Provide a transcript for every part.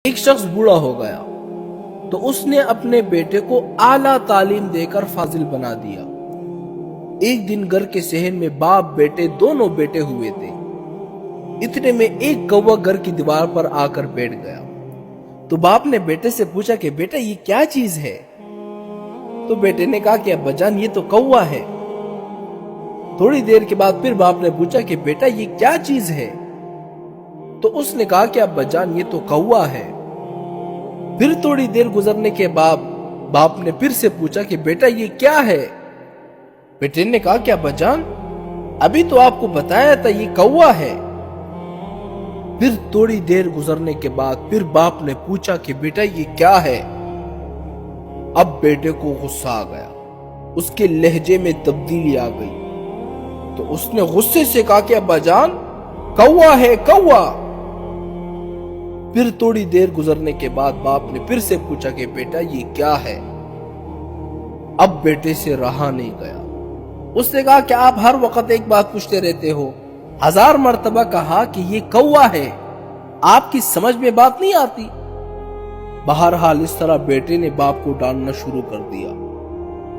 ایک شخص بوڑھا ہو گیا تو اس نے اپنے بیٹے کو اعلیٰ تعلیم دے کر فاضل بنا دیا۔ ایک دن گھر کے صحن میں باپ بیٹے دونوں بیٹھے ہوئے تھے۔ اتنے میں ایک کوا گھر کی دیوار پر آ کر بیٹھ گیا۔ تو باپ نے بیٹے سے پوچھا کہ بیٹا یہ کیا چیز ہے؟ تو بیٹے نے کہا کہ ابا جان یہ تو کوا ہے۔ تھوڑی دیر کے بعد پھر باپ نے پوچھا کہ بیٹا یہ کیا چیز ہے؟ تو اس نے کہا کہ ابا جان یہ تو کوا ہے۔ پھر تھوڑی دیر گزرنے کے بعد باپ نے پھر سے پوچھا کہ بیٹا یہ کیا ہے؟ بیٹے نے کہا کہ ابا جان ابھی تو آپ کو بتایا تھا یہ کوا ہے۔ پھر تھوڑی دیر گزرنے کے بعد پھر باپ نے پوچھا کہ بیٹا یہ کیا ہے؟ اب بیٹے کو غصہ آ گیا، اس کے لہجے میں تبدیلی آ گئی، تو اس نے غصے سے کہا کہ ابا جان کوا ہے کوا۔ پھر تھوڑی دیر گزرنے کے بعد باپ نے پھر سے پوچھا کہ بیٹا یہ کیا ہے؟ اب بیٹے سے رہا نہیں گیا، اس نے کہا کہ آپ ہر وقت ایک بات پوچھتے رہتے ہو، 1000 مرتبہ کہا کہ یہ کوا ہے، آپ کی سمجھ میں بات نہیں آتی؟ بہرحال اس طرح بیٹے نے باپ کو ڈانٹنا شروع کر دیا۔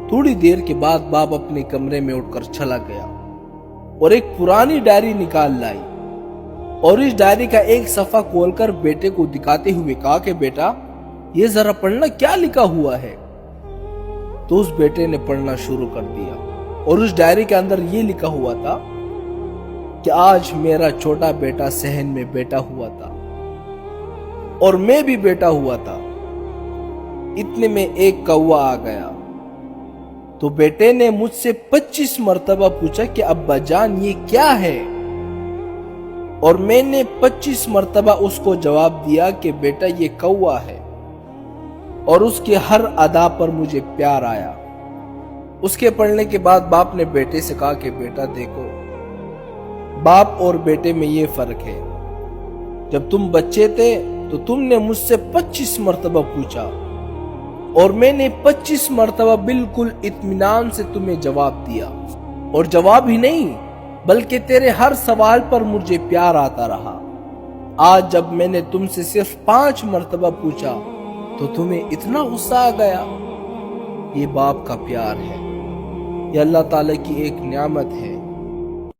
تھوڑی دیر کے بعد باپ اپنے کمرے میں اٹھ کر چلا گیا اور ایک پرانی ڈائری نکال لائی اور اس ڈائری کا ایک صفحہ کھول کر بیٹے کو دکھاتے ہوئے کہا کہ بیٹا یہ ذرا پڑھنا کیا لکھا ہوا ہے؟ تو اس بیٹے نے پڑھنا شروع کر دیا اور اس ڈائری کے اندر یہ لکھا ہوا تھا کہ آج میرا چھوٹا بیٹا صحن میں بیٹھا ہوا تھا اور میں بھی بیٹھا ہوا تھا، اتنے میں ایک کوا آ گیا۔ تو بیٹے نے مجھ سے 25 مرتبہ پوچھا کہ ابا جان یہ کیا ہے؟ اور میں نے 25 مرتبہ اس کو جواب دیا کہ بیٹا یہ کوا ہے، اور اس کے ہر ادا پر مجھے پیار آیا۔ اس کے پڑھنے کے بعد باپ نے بیٹے سے کہا کہ بیٹا دیکھو، باپ اور بیٹے میں یہ فرق ہے، جب تم بچے تھے تو تم نے مجھ سے 25 مرتبہ پوچھا اور میں نے 25 مرتبہ بالکل اطمینان سے تمہیں جواب دیا، اور جواب ہی نہیں بلکہ تیرے ہر سوال پر مجھے پیار آتا رہا۔ آج جب میں نے تم سے صرف 5 مرتبہ پوچھا تو تمہیں اتنا غصہ آ گیا۔ یہ باپ کا پیار ہے، یہ اللہ تعالیٰ کی ایک نعمت ہے